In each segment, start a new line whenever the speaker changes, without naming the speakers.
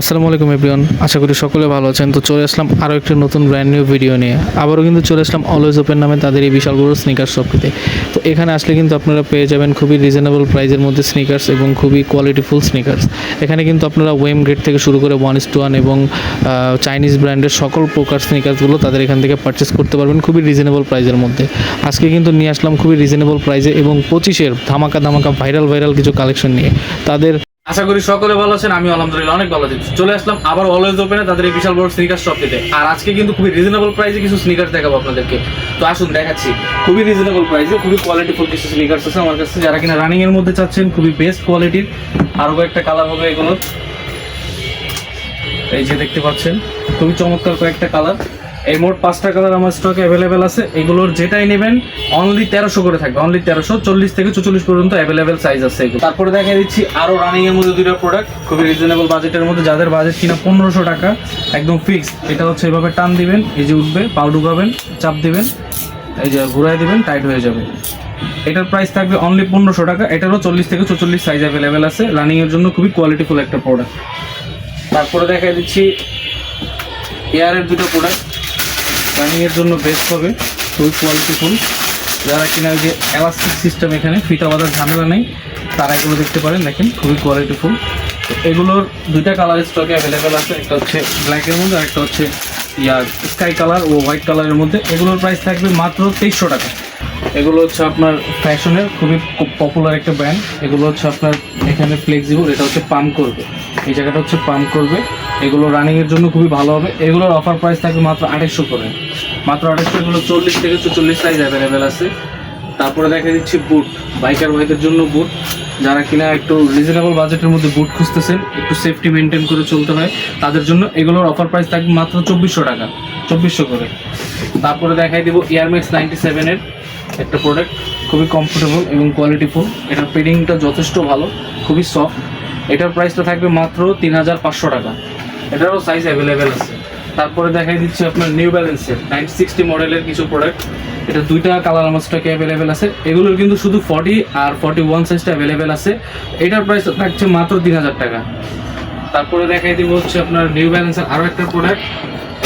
আসসালামু আলাইকুম এভরিওয়ান, আশা করি সকলে ভালো আছেন। তো চলে আসলাম আরও একটি নতুন ব্র্যান্ড নিউ ভিডিও নিয়ে। আবারও কিন্তু চলে আসলাম অলওয়েজ ওপেন নামে তাদের এই বিশাল বড় স্নিকার্স শপটিতে। তো এখানে আসলে কিন্তু আপনারা পেয়ে যাবেন খুবই রিজনেবল প্রাইসের মধ্যে স্নিকার্স এবং খুবই কোয়ালিটিফুল স্নিকার্স। এখানে কিন্তু আপনারা ওয়েম গ্রেড থেকে শুরু করে 1:1 এবং চাইনিজ ব্র্যান্ডের সকল প্রকার স্নিকার্সগুলো তাদের এখান থেকে পারচেস করতে পারবেন খুবই রিজনেবল প্রাইসের মধ্যে। আজকে কিন্তু নিয়ে আসলাম খুবই রিজনেবল প্রাইসে এবং 25-এর ধামাকা ভাইরাল কিছু কালেকশন নিয়ে। তাদের আশা করি সকলে ভালো আছেন, আমি আলহামদুলিল্লাহ অনেক ভালো আছি। চলে আসলাম আবার অলওয়েজ ওপেনে তাদের এই বিশাল বড় স্নিকার শপটিতে। আর আজকে কিন্তু খুবই রিজনেবল প্রাইসে কিছু স্নিকার্স দেখাবো আপনাদেরকে। তো আসুন দেখাচ্ছি খুবই রিজনেবল প্রাইসে খুবই কোয়ালিটিফুল কিছু স্নিকার্স আছে আমার কাছে, যারা কিনা রানিং এর মধ্যে চাচ্ছেন খুবই বেস্ট কোয়ালিটির। আরও কয়েকটা কালার হবে এগুলো, এই যে দেখতে পাচ্ছেন খুবই চমৎকার কয়েকটা কালার। এই মোট 5টা কালার আমার স্টকে অ্যাভেলেবেল আছে। এগুলোর যেটাই নেবেন অনলি 1300 করে থাকবে, অনলি 1300, 40 থেকে 44 পর্যন্ত অ্যাভেলেবেল সাইজ আছে এগুলো। তারপরে দেখা দিচ্ছি আরও রানিং এর মধ্যে দুটো প্রোডাক্ট খুবই রিজনেবল বাজেটের মধ্যে, যাদের বাজেট কিনা 1500 টাকা একদম ফিক্সড। এটা হচ্ছে এভাবে টান দিবেন, এই যে উঠবে, পাউ ঢুকাবেন, চাপ দিবেন, এই যে ঘুরাই দিবেন, টাইট হয়ে যাবে। এটার প্রাইস থাকবে অনলি 1500 টাকা। এটারও 40 থেকে 44 সাইজ অ্যাভেলেবেল আছে, রানিং এর জন্য খুবই কোয়ালিটিফুল একটা প্রোডাক্ট। তারপরে দেখা দিচ্ছি এয়ারের দুটো প্রোডাক্ট, রানিং এর জন্য বেস্ট হবে, খুবই কোয়ালিটিফুল। যারা কিনা ওই যে এলাস্টিক সিস্টেম, এখানে ফিতা বাঁধার ঝামেলা নেই, তারা এগুলো দেখতে পারেন। দেখেন খুবই কোয়ালিটিফুল। এগুলোর দুইটা কালার স্টকে অ্যাভেলেবেল আছে, একটা হচ্ছে ব্ল্যাকের মধ্যে আর একটা হচ্ছে স্কাই কালার ও হোয়াইট কালারের মধ্যে। এগুলোর প্রাইস থাকবে মাত্র 2300 টাকা। এগুলো হচ্ছে আপনার ফ্যাশনের খুবই পপুলার একটা ব্র্যান্ড। এগুলো হচ্ছে আপনার এখানে ফ্লেক্সিবল, এটা হচ্ছে পাম্প করবে, এই জায়গাটা হচ্ছে পাম্প করবে। এগুলো রানিংয়ের জন্য খুবই ভালো হবে। এগুলোর অফার প্রাইস থাকবে মাত্র 2800 করে, মাত্র 2800। এগুলো 40 থেকে 44 সাইজ অ্যাভেলেবেল আছে। তারপরে দেখা দিচ্ছি বুট, বাইকার ভাইদের জন্য বুট, যারা কিনা একটু রিজনেবল বাজেটের মধ্যে বুট খুঁজতেছেন, একটু সেফটি মেনটেন করে চলতে হয়, তাদের জন্য এগুলোর অফার প্রাইস থাকবে মাত্র 2400 টাকা, 2400 করে। তারপরে দেখাই দিব এয়ারম্যাক্স 97-এর একটা প্রোডাক্ট, খুবই কমফোর্টেবল এবং কোয়ালিটিফুল। এটার পেডিংটা যথেষ্ট ভালো, খুবই সফট। এটার প্রাইসটা থাকবে মাত্র 3500 টাকা। এটারও সাইজ অ্যাভেলেবেল আছে। তারপরে দেখাই দিচ্ছি আপনার নিউ ব্যালেন্সের 960 মডেলের কিছু প্রোডাক্ট। এটা দুইটা কালার আমার স্টকে অ্যাভেলেবেল আছে। এগুলোর কিন্তু শুধু 40 আর 41 সাইজটা অ্যাভেলেবেল আছে। এটার প্রাইস থাকছে মাত্র 3000 টাকা। তারপরে দেখাই দিব হচ্ছে আপনার নিউ ব্যালেন্সের আরও একটা প্রোডাক্ট,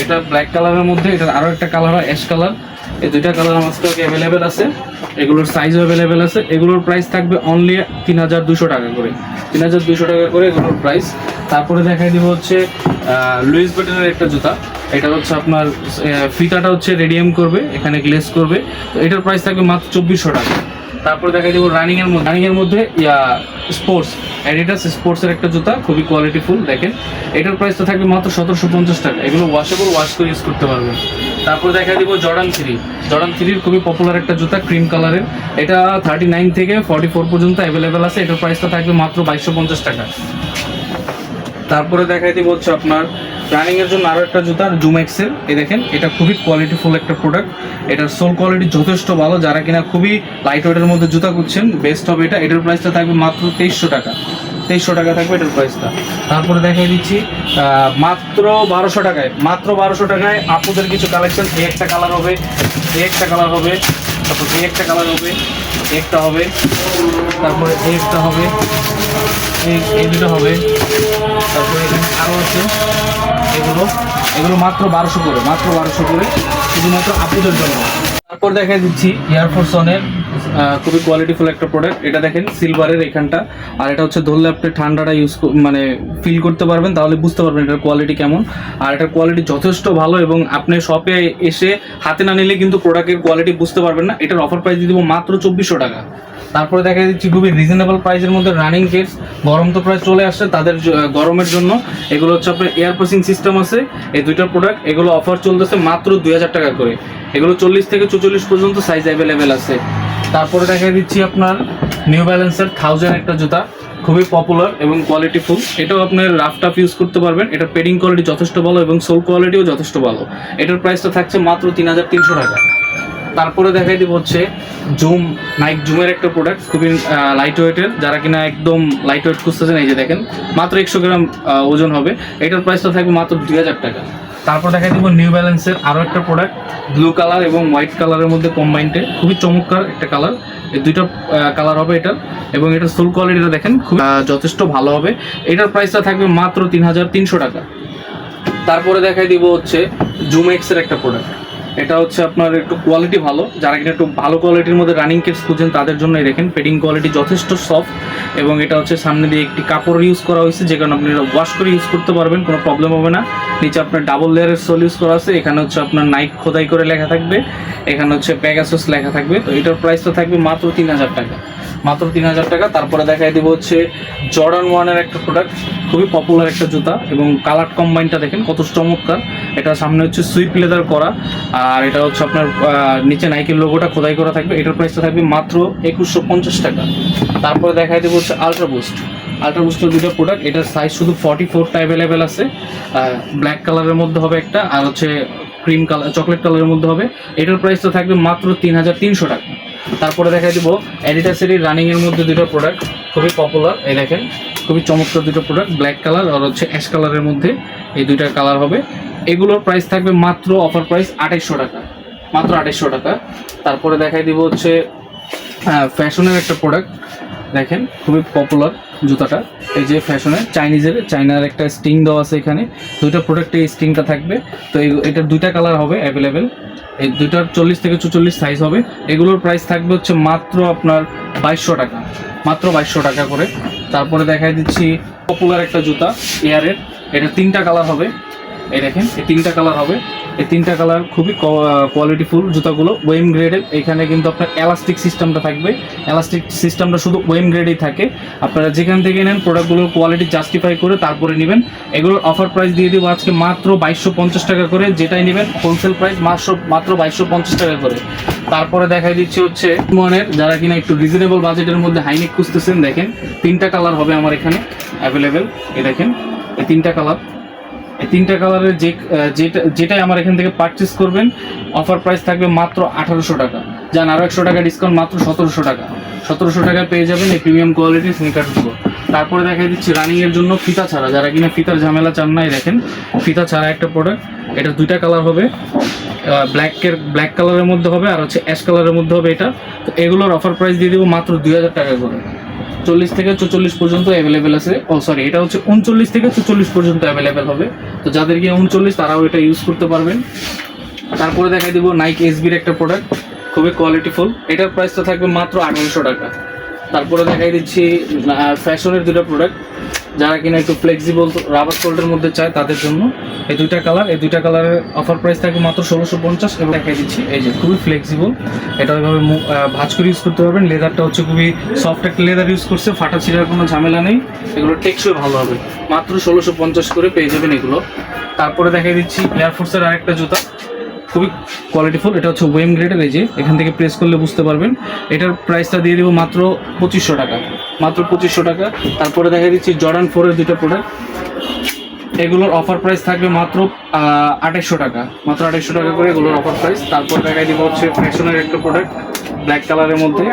এটা ব্ল্যাক কালারের মধ্যে, এটার আরও একটা কালার হয় অ্যাশ কালার। এই দুইটা কালার আমার স্টকে অ্যাভেলেবেল আছে, এগুলোর সাইজও অ্যাভেলেবেল আছে। এগুলোর প্রাইস থাকবে অনলি 3200 টাকা করে, 3200 টাকা করে এগুলোর প্রাইস। তারপরে দেখাই দিব হচ্ছে লুইস ভিটনের একটা জুতা। এটা হচ্ছে আপনার ফিতাটা হচ্ছে রেডিয়াম করবে, এখানে গ্লেস করবে। তো এটার প্রাইস থাকবে মাত্র 2400 টাকা। তারপরে দেখাই দেবো রানিংয়ের মধ্যে স্পোর্টস, অ্যাডিডাস স্পোর্টসের একটা জুতা, খুবই কোয়ালিটিফুল। দেখেন এটার প্রাইসটা থাকবে মাত্র 1750 টাকা। এগুলো ওয়াশেবল, ওয়াশ করে ইউজ করতে পারবেন। তারপরে দেখা দিব জর্ডান 3-এর খুবই পপুলার একটা জুতা, ক্রিম কালারের। এটা 39 থেকে 44 পর্যন্ত অ্যাভেলেবেল আছে। এটার প্রাইসটা থাকবে মাত্র 2250 টাকা। তারপরে দেখাই দিব হচ্ছে আপনার রানিং এর জন্য আরো একটা জুতা জুমেক্সের। এই দেখেন এটা খুবই কোয়ালিটিফুল একটা প্রোডাক্ট, এটার সোল কোয়ালিটি যথেষ্ট ভালো। যারা কিনা খুবই লাইট ওয়েটের মধ্যে জুতা খুঁজছেন, বেস্ট হবে এটা। এটার প্রাইসটা থাকবে মাত্র 2300 টাকা, 2300 টাকা থাকবে এটার প্রাইসটা। তারপরে দেখাই দিচ্ছি মাত্র 1200 টাকায়, মাত্র 1200 টাকায় আপুদের কিছু কালেকশন। এই একটা কালার হবে, এই একটা কালার হবে, তারপর এই একটা কালার হবে, একটা হবে, তারপরে এই একটা হবে, এই দুটো হবে, তারপরে এখানে আরও আছে। এগুলো মাত্র 1200 করে, মাত্র 1200 করে, শুধুমাত্র আপুদের জন্য। তারপর দেখা দিচ্ছি এয়ারফোর্স ওয়ানের খুবই কোয়ালিটিফুল একটা প্রোডাক্ট। এটা দেখেন সিলভারের এখানটা, আর এটা হচ্ছে ধরলে আপনি ঠান্ডাটা মানে ফিল করতে পারবেন, তাহলে বুঝতে পারবেন এটার কোয়ালিটি কেমন। আর এটার কোয়ালিটি যথেষ্ট ভালো, এবং আপনি শপে এসে হাতে না নিলে কিন্তু প্রোডাক্টের কোয়ালিটি বুঝতে পারবেন না। এটার অফার প্রাইস দিয়ে দেবো মাত্র 2400 টাকা। তারপরে দেখা দিচ্ছি খুবই রিজনেবল প্রাইসের মধ্যে রানিং কেটস, গরম তো প্রায় চলে আসছে, তাদের গরমের জন্য এগুলো হচ্ছে আপনার এয়ার প্রেসিং সিস্টেম আছে। এই দুইটা প্রোডাক্ট এগুলো অফার চলতেছে মাত্র 2000 টাকা করে। এগুলো 40 থেকে 44 পর্যন্ত সাইজ অ্যাভেলেবেল আছে। তারপরে দেখা দিচ্ছি আপনার নিউ ব্যালেন্সের 1000 একটা জুতা, খুবই পপুলার এবং কোয়ালিটিফুল। এটাও আপনার রাফ টাফ ইউজ করতে পারবেন। এটার পেডিং কোয়ালিটি যথেষ্ট ভালো এবং সোল কোয়ালিটিও যথেষ্ট ভালো। এটার প্রাইসটা থাকছে মাত্র 3300 টাকা। তারপরে দেখাই দিব হচ্ছে জুম, নাইক জুমের একটা প্রোডাক্ট, খুবই লাইট ওয়েটের, যারা কিনা একদম লাইট ওয়েট খুঁজতেছেন এই যে দেখেন মাত্র 100 গ্রাম ওজন হবে, এটার প্রাইসটা থাকবে মাত্র 2000 টাকা। তারপর দেখাই দিব নিউ ব্যালেন্সের আরও একটা প্রোডাক্ট, ব্লু কালার এবং হোয়াইট কালারের মধ্যে কম্বাইন্ডে, খুবই চমৎকার একটা কালার, এই দুইটা কালার হবে এটার, এবং এটার সোল কোয়ালিটিটা দেখেন খুব যথেষ্ট ভালো হবে, এটার প্রাইসটা থাকবে মাত্র 3300 টাকা। তারপরে দেখাই দিব হচ্ছে জুম এক্সের একটা প্রোডাক্ট, এটা হচ্ছে আপনার একটু কোয়ালিটি ভালো, যারা কিনা একটু ভালো কোয়ালিটির মধ্যে রানিং কেস খুঁজছেন তাদের জন্য দেখেন পেডিং কোয়ালিটি যথেষ্ট সফট, এবং এটা হচ্ছে সামনে দিয়ে একটি কাপড় ইউজ করা হয়েছে, যে কারণে আপনি ওয়াশ করে ইউজ করতে পারবেন, কোনো প্রবলেম হবে না। নিচে আপনার ডাবল লেয়ারের সোল ইউজ করা আছে, এখানে হচ্ছে আপনার নাইক খোদাই করে লেখা থাকবে, এখানে হচ্ছে প্যাগাসাস লেখা থাকবে, তো এটার প্রাইসটা থাকবে মাত্র 3000 টাকা, মাত্র 3000 টাকা। তারপরে দেখাই দিব হচ্ছে জর্ডান 1-এর একটা প্রোডাক্ট, খুবই পপুলার একটা জুতা, এবং কালার কম্বাইনটা দেখেন কত চমৎকার, এটা সামনে হচ্ছে সুইপ লেদার করা, আর এটা হচ্ছে আপনার নিচে নাইকের লোগোটা খোদাই করা থাকবে, এটার প্রাইসটা থাকবে মাত্র 2150 টাকা। তারপরে দেখাই দেবো হচ্ছে আলট্রা বুস্টের দুটো প্রোডাক্ট, এটার সাইজ শুধু 44টা অ্যাভেলেবেল আছে, ব্ল্যাক কালারের মধ্যে হবে একটা, আর হচ্ছে ক্রিম কালার চকলেট কালারের মধ্যে হবে, এটার প্রাইসটা থাকবে মাত্র 3300 টাকা। তারপরে দেখাই দেবো অ্যাডিডাসেরই রানিংয়ের মধ্যে দুটো প্রোডাক্ট, খুবই পপুলার, এই দেখেন খুবই চমৎকার দুটো প্রোডাক্ট, ব্ল্যাক কালার আর হচ্ছে অ্যাশ কালারের মধ্যে, এই দুইটা কালার হবে, এগুলোর প্রাইস থাকবে মাত্র অফার প্রাইস 2800 টাকা, মাত্র 2800 টাকা। তারপরে দেখাই দিব হচ্ছে ফ্যাশনের একটা প্রোডাক্ট, দেখেন খুবই পপুলার জুতাটা, এই যে ফ্যাশনের চাইনার একটা স্টিং দেওয়া আছে, এখানে দুইটা প্রোডাক্টে এই স্টিংটা থাকবে, তো এটার দুইটা কালার হবে অ্যাভেলেবেল, এই দুইটার 40 থেকে 44 সাইজ হবে, এগুলোর প্রাইস থাকবে হচ্ছে মাত্র আপনার 2200 টাকা, মাত্র 2200 টাকা করে। তারপরে দেখাই দিচ্ছি পপুলার একটা জুতা এয়ারের, এটা 3টা কালার হবে, এই দেখেন এই 3টা কালার হবে, এই 3টা কালার খুবই কোয়ালিটিফুল জুতাগুলো, ওয়েম গ্রেডের, এখানে কিন্তু আপনার এলাস্টিক সিস্টেমটা থাকবে, এলাস্টিক সিস্টেমটা শুধু ওয়েম গ্রেডেই থাকে, আপনারা যেখান থেকে নেন প্রোডাক্টগুলোর কোয়ালিটি জাস্টিফাই করে তারপরে নেবেন, এগুলোর অফার প্রাইস দিয়ে দেবো আজকে মাত্র 2250 টাকা করে, যেটাই নেবেন হোলসেল প্রাইস মাত্র 2250 টাকা করে। তারপরে দেখাই দিচ্ছি হচ্ছে মনের, যারা কিনা একটু রিজনেবল বাজেটের মধ্যে হাইনেক খুঁজতেছেন, দেখেন 3টা কালার হবে আমার এখানে অ্যাভেলেবেল, এই দেখেন এই 3টা কালার, এই 3টা কালারের যেটাই আমার এখান থেকে পারচেস করবেন অফার প্রাইস থাকবে মাত্র 1800 টাকা, যান আরও 100 টাকা ডিসকাউন্ট, মাত্র 1700 টাকা, 1700 টাকায় পেয়ে যাবেন এই প্রিমিয়াম কোয়ালিটির স্নিকারগুলো। তারপরে দেখাই দিচ্ছি রানিংয়ের জন্য ফিতা ছাড়া, যারা কিনা ফিতার ঝামেলা চান না, দেখেন ফিতা ছাড়া একটা প্রোডাক্ট, এটা 2টা কালার হবে, ব্ল্যাক কালারের মধ্যে হবে আর হচ্ছে অ্যাশ কালারের মধ্যে হবে এটা, তো এগুলোর অফার প্রাইস দিয়ে দেবো মাত্র 2000 টাকা করে, 40 থেকে 44 পর্যন্ত অ্যাভেলেবেল আছে, এটা হচ্ছে 39 থেকে 44 পর্যন্ত অ্যাভেলেবেল হবে, তো যাদেরকে 39 তারাও এটা ইউজ করতে পারবেন। তারপরে দেখাই দিব নাইক এসবির একটা প্রোডাক্ট, খুবই কোয়ালিটিফুল, এটার প্রাইসটা থাকবে মাত্র 1800 টাকা। তারপরে দেখাই দিচ্ছি ফ্যাশনের দুটো প্রোডাক্ট, যারা কিনা একটু ফ্লেক্সিবল রাবার সোল্ডের মধ্যে চায় তাদের জন্য, এই 2টা কালার, এই 2টা কালারের অফার প্রাইস থাকবে মাত্র 1650, এবং দেখাই দিচ্ছি এই যে খুবই ফ্লেক্সিবল, এটা ওইভাবে ভাঁজ করে ইউজ করতে পারবেন, লেদারটা হচ্ছে খুবই সফট একটা লেদার ইউজ করছে, ফাটা ছিঁড়ার কোনো ঝামেলা নেই, এগুলো টেকসই ভালো হবে, মাত্র 1650 করে পেয়ে যাবেন এগুলো। তারপরে দেখাই দিচ্ছি এয়ারফোর্সের আরেকটা জুতা, খুবই কোয়ালিটিফুল, এটা হচ্ছে ওয়েম গ্রেডের, এই যে এখান থেকে প্রেস করলে বুঝতে পারবেন, এটার প্রাইসটা দিয়ে দেবো মাত্র 2500 টাকা, মাত্র 2500 টাকা। তারপরে দেখা দিচ্ছি জর্ডান 4-এর দুটো প্রোডাক্ট, এগুলোর অফার প্রাইস থাকবে মাত্র 2800 টাকা, মাত্র 2800 টাকা করে এগুলোর অফার প্রাইস। তারপর দেখাই দিব হচ্ছে ফ্যাশনের একটা প্রোডাক্ট ব্ল্যাক কালারের মধ্যে,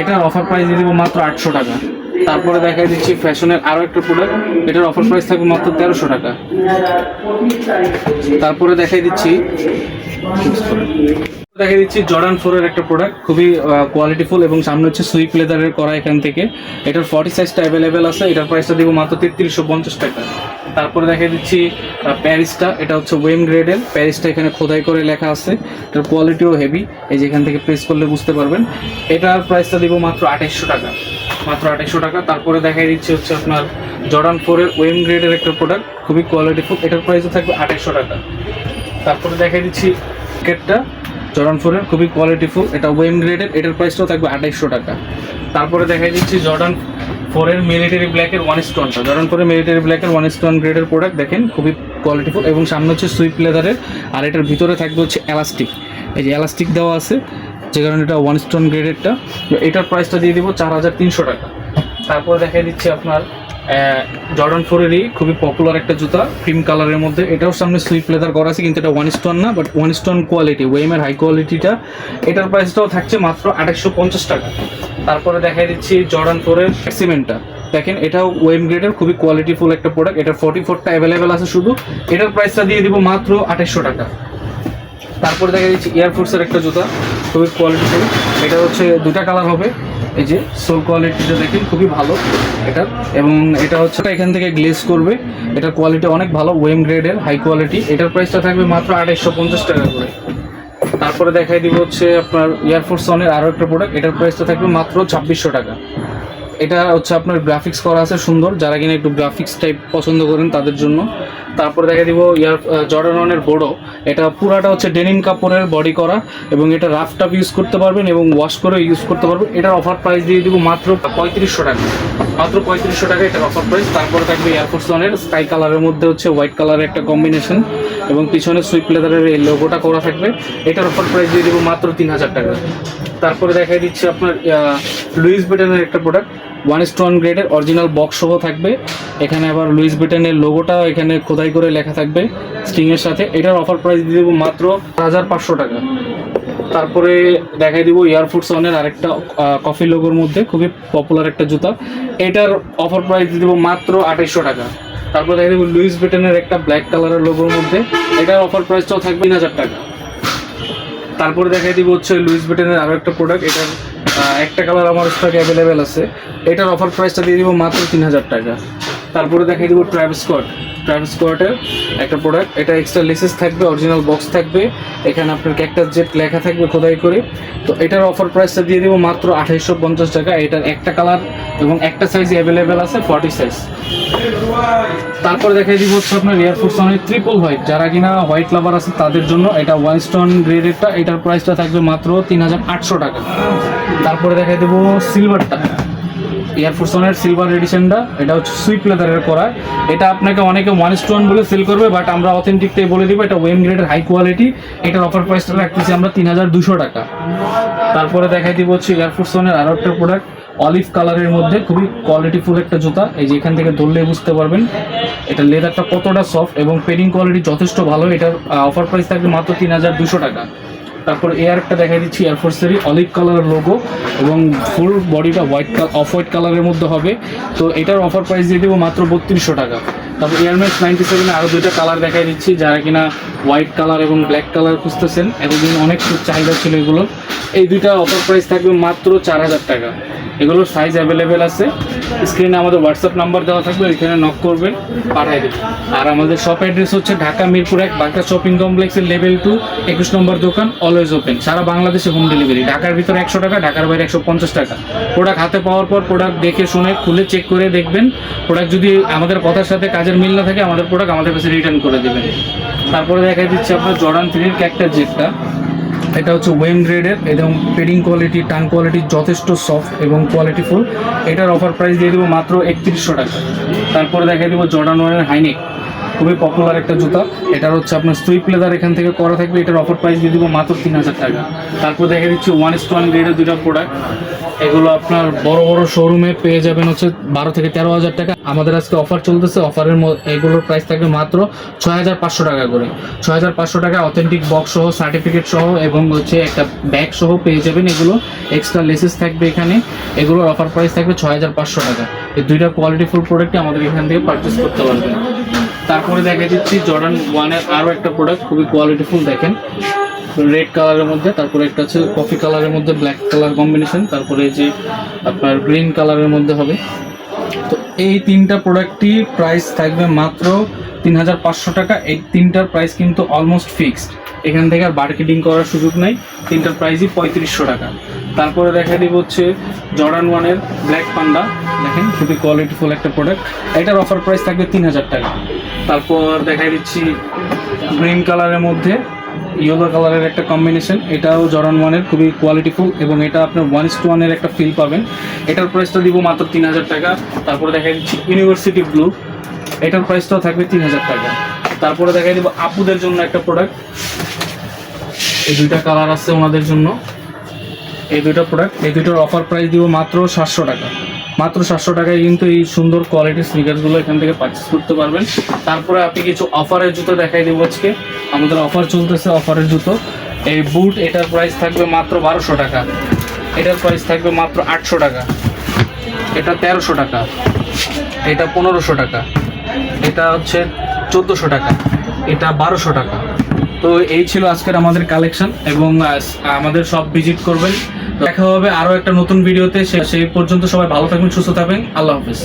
এটার অফার প্রাইস দিয়ে দেবো মাত্র 800 টাকা। তারপরে দেখাই দিচ্ছি ফ্যাশনের আরও একটা প্রোডাক্ট, এটার অফার প্রাইস থাকবে মাত্র 1300 টাকা। তারপরে দেখাই দিচ্ছি জর্ডান 4-এর একটা প্রোডাক্ট, খুবই কোয়ালিটিফুল, এবং সামনে হচ্ছে সুইপ লেদারের করা, এখান থেকে এটার 40 সাইজটা অ্যাভেলেবেল আছে, এটার প্রাইসটা দিব মাত্র 3350 টাকা। তারপরে দেখাই দিচ্ছি প্যারিসটা, এটা হচ্ছে ওয়েম গ্রেডের প্যারিসটা, এখানে খোদাই করে লেখা আছে, এটার কোয়ালিটিও হেভি, এই যে এখান থেকে প্রেস করলে বুঝতে পারবেন, এটার প্রাইসটা দিব মাত্র 2800 টাকা, মাত্র 2800 টাকা। তারপরে দেখাই দিচ্ছি হচ্ছে আপনার জর্ডান 4-এর ওয়েম গ্রেডের একটা প্রোডাক্ট, খুবই কোয়ালিটিফুল, এটার প্রাইসও থাকবে 2800 টাকা। তারপরে দেখাই দিচ্ছি জ্যাকেটটা জর্ডান 4-এর, খুবই কোয়ালিটিফুল, এটা ওয়েম গ্রেডের, এটার প্রাইসটাও থাকবে 2800 টাকা। তারপরে দেখাই দিচ্ছি জর্ডান 4-এর মিলিটারি ব্ল্যাকের 1 স্টোনটা, জর্ডান 4-এর মিলিটারি ব্ল্যাকের 1 স্টোন গ্রেডের প্রোডাক্ট, দেখেন খুবই কোয়ালিটিফুল, এবং সামনে হচ্ছে সুইপ লেদারের, আর এটার ভিতরে থাকবে হচ্ছে এলাস্টিক, এই যে এলাস্টিক দেওয়া আছে, যে কারণে এটা 1 স্টোন গ্রেডেরটা, এটার প্রাইসটা দিয়ে দিব 4300 টাকা। তারপরে দেখাই দিচ্ছি আপনার জর্ডান 4-এরই খুবই পপুলার একটা জুতা, ক্রিম কালারের মধ্যে। এটাও সামনে সুইপ লেদার করা আছে, কিন্তু এটা 1 স্টোন না, বাট 1 স্টোন কোয়ালিটি, ওয়েমের হাই কোয়ালিটিটা। এটার প্রাইসটাও থাকছে মাত্র 2850 টাকা। তারপরে দেখাই দিচ্ছি জর্ডান 4-এর সিমেন্টটা। দেখেন এটাও ওয়েম গ্রেডের খুবই কোয়ালিটিফুল একটা প্রোডাক্ট। এটার 44টা অ্যাভেলেবেল আছে শুধু। এটার প্রাইসটা দিয়ে দিব মাত্র 2800 টাকা। তারপরে দেখা দিচ্ছি এয়ারফোর্সের একটা জুতা, খুবই কোয়ালিটিফুল। এটা হচ্ছে 2টা কালার হবে। এই যে সোল কোয়ালিটিটা দেখেন খুবই ভালো এটার, এবং এটা হচ্ছে এখান থেকে গ্লেজ করবে। এটার কোয়ালিটি অনেক ভালো, ওয়েম গ্রেডের হাই কোয়ালিটি। এটার প্রাইসটা থাকবে মাত্র 2850 টাকা করে। তারপরে দেখাই দিব হচ্ছে আপনার এয়ারফোর্স অনের আরও একটা প্রোডাক্ট। এটার প্রাইসটা থাকবে মাত্র 2600 টাকা। এটা হচ্ছে আপনার গ্রাফিক্স করা আছে সুন্দর, যারা কিনা একটু গ্রাফিক্স টাইপ পছন্দ করেন তাদের জন্য। তারপরে দেখা দিব জর্ডান 1-এর বোর্ডো। এটা পুরাটা হচ্ছে ডেনিম কাপড়ের বডি করা, এবং এটা রাফ টাপ ইউজ করতে পারবেন এবং ওয়াশ করে ইউজ করতে পারবেন। এটার অফার প্রাইস দিয়ে দিব মাত্র 3500 টাকা। মাত্র 3500 টাকা এটার অফার প্রাইস। তারপরে থাকবে এয়ারফোর্স 1-এর স্কাই কালারের মধ্যে হচ্ছে হোয়াইট কালারের একটা কম্বিনেশন, এবং পিছনে সুইপ লেদারের এই লোগোটা করা থাকবে। এটার অফার প্রাইস দিয়ে দিব মাত্র 3000 টাকা। তারপরে দেখাই দিচ্ছি আপনার লুইস ভিটনের একটা প্রোডাক্ট, 1 স্টোন গ্রেডের অরিজিনাল বক্স সহ থাকবে। এখানে আবার লুইস ভিটনের লোগোটা এখানে খোদাই করে লেখা থাকবে স্ট্রিংয়ের সাথে। এটার অফার প্রাইস দিয়ে দেবো মাত্র 4500 টাকা। তারপরে দেখাই দিব এয়ারফোর্স 1-এর আরেকটা কফি লোগোর মধ্যে খুবই পপুলার একটা জুতা। এটার অফার প্রাইস দিয়ে দেবো মাত্র 2800 টাকা। তারপরে দেখাই দেবো লুইস ভিটনের একটা ব্ল্যাক কালারের লোগোর মধ্যে। এটার অফার প্রাইসটাও থাকবে 3000 টাকা। তারপরে দেখাই দিব হচ্ছে লুইস ভিটনের আরও একটা প্রোডাক্ট। এটার একটা কালার আমার স্টক অ্যাভেলেবেল আছে। এটার অফার প্রাইসটা দিয়ে দিব মাত্র 3000 টাকা। তারপরে দেখাই দিব ট্রাভিস স্কটের একটা প্রোডাক্ট। এটা এক্সট্রা লেসেস থাকবে, অরিজিনাল বক্স থাকবে, এখানে আপনার ক্যাকটাস জেট লেখা থাকবে খোদাই করে। তো এটার অফার প্রাইসটা দিয়ে দিব মাত্র 2850 টাকা। এটার একটা কালার এবং একটা সাইজ অ্যাভেলেবেল আছে, 40 সাইজ। তারপরে দেখাই দিব হচ্ছে আপনার এয়ারফোর্স 1-এর ট্রিপল হোয়াইট, যারা কিনা হোয়াইট লাভার আছে তাদের জন্য। এটা 1 স্টোন গ্রেডেরটা, এটার প্রাইসটা থাকবে মাত্র 3800 টাকা। তারপরে দেখাই দেবো সিলভারটা, এয়ারফোর্স 1-এর সিলভার এডিশনটা। এটা হচ্ছে সুইপ লেদারের করা। এটা আপনাকে অনেকে 1 স্টোন বলে সেল করবে, বাট আমরা অথেন্টিকটাই বলে দিব, এটা ওয়েম গ্রেডের হাই কোয়ালিটি। এটার অফার প্রাইসটা রাখতেছি আমরা 3200 টাকা। তারপরে দেখাই দিব হচ্ছে এয়ারফোর্স 1-এর আরও একটা প্রোডাক্ট, অলিভ কালারের মধ্যে খুবই কোয়ালিটিফুল একটা জুতা। এই যে এখান থেকে ধরলে বুঝতে পারবেন এটা লেদারটা কতটা সফট এবং পেডিং কোয়ালিটি যথেষ্ট ভালো। এটার অফার প্রাইস থাকবে মাত্র 3200 টাকা। তারপর একটা দেখাই দিচ্ছি এয়ারফোর্সেরই অলিভ কালারের লোগো, এবং ফুল বডিটা অফ হোয়াইট কালারের মধ্যে হবে। তো এটার অফার প্রাইস দিয়ে দেবো মাত্র 3200 টাকা। তারপর এয়ারম্যাক্স 97 আরও 2টা কালার দেখাই দিচ্ছি, যারা কিনা হোয়াইট কালার এবং ব্ল্যাক কালার খুঁজতেছেন, এতদিন অনেক চাহিদা ছিল এগুলোর। এই 2টা অফার প্রাইস থাকবে মাত্র 4000 টাকা। এগুলোর সাইজ অ্যাভেলেবেল আছে, স্ক্রিনে আমাদের হোয়াটসঅ্যাপ নাম্বার দেওয়া থাকবে, এখানে নক করবেন, পাঠাই দেবেন। আর আমাদের শপ অ্যাড্রেস হচ্ছে ঢাকা মিরপুর 1 বাঁকা শপিং কমপ্লেক্সের লেভেল 2 21 নম্বর দোকান, অলওয়েজ ওপেন। সারা বাংলাদেশে হোম ডেলিভারি। ঢাকার ভিতরে 100 টাকা, ঢাকার বাইরে 150 টাকা। প্রোডাক্ট হাতে পাওয়ার পর প্রোডাক্ট দেখে শুনে খুলে চেক করে দেখবেন। প্রোডাক্ট যদি আমাদের কথার সাথে কাজের মিল না থাকে, আমাদের প্রোডাক্ট আমাদের কাছে রিটার্ন করে দেবেন। তারপরে দেখা দিচ্ছে আপনার জর্ডান 3-এর ক্যাকটাস জেটটা। এটা হচ্ছে ওয়েম গ্রেডের এবং পেডিং কোয়ালিটি, টান কোয়ালিটি যথেষ্ট সফট এবং কোয়ালিটিফুল। এটার অফার প্রাইস দিয়ে দেবো মাত্র 3100 টাকা। তারপরে দেখাই দেবো জর্ডান 1-এর হাইনেক, খুবই পপুলার একটা জুতা। এটার হচ্ছে আপনার সুইপ লেদার এখান থেকে করা থাকবে। এটার অফার প্রাইস দিয়ে দেবো মাত্র 3000 টাকা। তারপর দেখা দিচ্ছি 1 স্টোন গ্রেডের 2টা প্রোডাক্ট। এগুলো আপনার বড় বড় শোরুমে পেয়ে যাবেন হচ্ছে 12 থেকে 13,000 টাকা। আমাদের আজকে অফার চলতেছে, অফারের এগুলোর প্রাইস থাকবে মাত্র 6500 টাকা করে। 6500 টাকা অথেন্টিক বক্স সহ, সার্টিফিকেট সহ এবং হচ্ছে একটা ব্যাগ সহ পেয়ে যাবেন। এগুলো এক্সট্রা লেসেস থাকবে এখানে। এগুলোর অফার প্রাইস থাকবে 6500 টাকা। এই 2টা কোয়ালিটিফুল প্রোডাক্টই আমাদের এখান থেকে পারচেস করতে পারবেন। তারপরে দেখা দিচ্ছি জর্ডান 1-এর আরও একটা প্রোডাক্ট, খুবই কোয়ালিটিফুল, দেখেন রেড কালারের মধ্যে। তারপরে একটা হচ্ছে কফি কালারের মধ্যে ব্ল্যাক কালার কম্বিনেশন। তারপরে যে আপনার গ্রিন কালারের মধ্যে হবে। তো এই 3টা প্রোডাক্টই প্রাইস থাকবে মাত্র 3500 টাকা। এই 3টার প্রাইস কিন্তু অলমোস্ট ফিক্সড, এখান থেকে আর মার্কেটিং করার সুযোগ নাই। 3টার প্রাইসই 3500 টাকা। তারপরে দেখা দিব হচ্ছে জর্ডান 1-এর ব্ল্যাক পান্ডা, দেখেন খুবই কোয়ালিটিফুল একটা প্রোডাক্ট। এটার অফার প্রাইস থাকবে 3000 টাকা। তারপর দেখা দিচ্ছি গ্রিন কালারের মধ্যে ইয়েলো কালারের একটা কম্বিনেশন। এটাও জর্ডান 1-এর খুবই কোয়ালিটিফুল এবং এটা আপনার 1:1-এর একটা ফিল পাবেন। এটার প্রাইসটা দিব মাত্র 3000 টাকা। তারপরে দেখা দিচ্ছি ইউনিভার্সিটি ব্লু, এটার প্রাইসটাও থাকবে 3000 টাকা। তারপরে দেখা দিব আপুদের জন্য একটা প্রোডাক্ট, এই 2টা কালার আছে ওনাদের জন্য। এই 2টা প্রোডাক্ট, এই 2টার অফার প্রাইস দিব মাত্র 700 টাকা। মাত্র 700 টাকায় কিন্তু এই সুন্দর কোয়ালিটির স্নিকার্সগুলো এখান থেকে পারচেস করতে পারবেন। তারপরে আপনি কিছু অফারের জুতো দেখাই দেবো আজকে। আমাদের অফার চলতেছে, অফারের জুতো। এই বুট, এটার প্রাইস থাকবে মাত্র 1200 টাকা, এটার প্রাইস থাকবে মাত্র 800 টাকা, এটা 1300 টাকা, এটা 1500 টাকা, এটা হচ্ছে 1400 টাকা, এটা 1200 টাকা। তো এই ছিল আজকের আমাদের কালেকশন, এবং আমাদের সব ভিজিট করবেন। দেখা হবে আরও একটা নতুন ভিডিওতে। সেই পর্যন্ত সবাই ভালো থাকবেন, সুস্থ থাকবেন। আল্লাহ হাফিজ।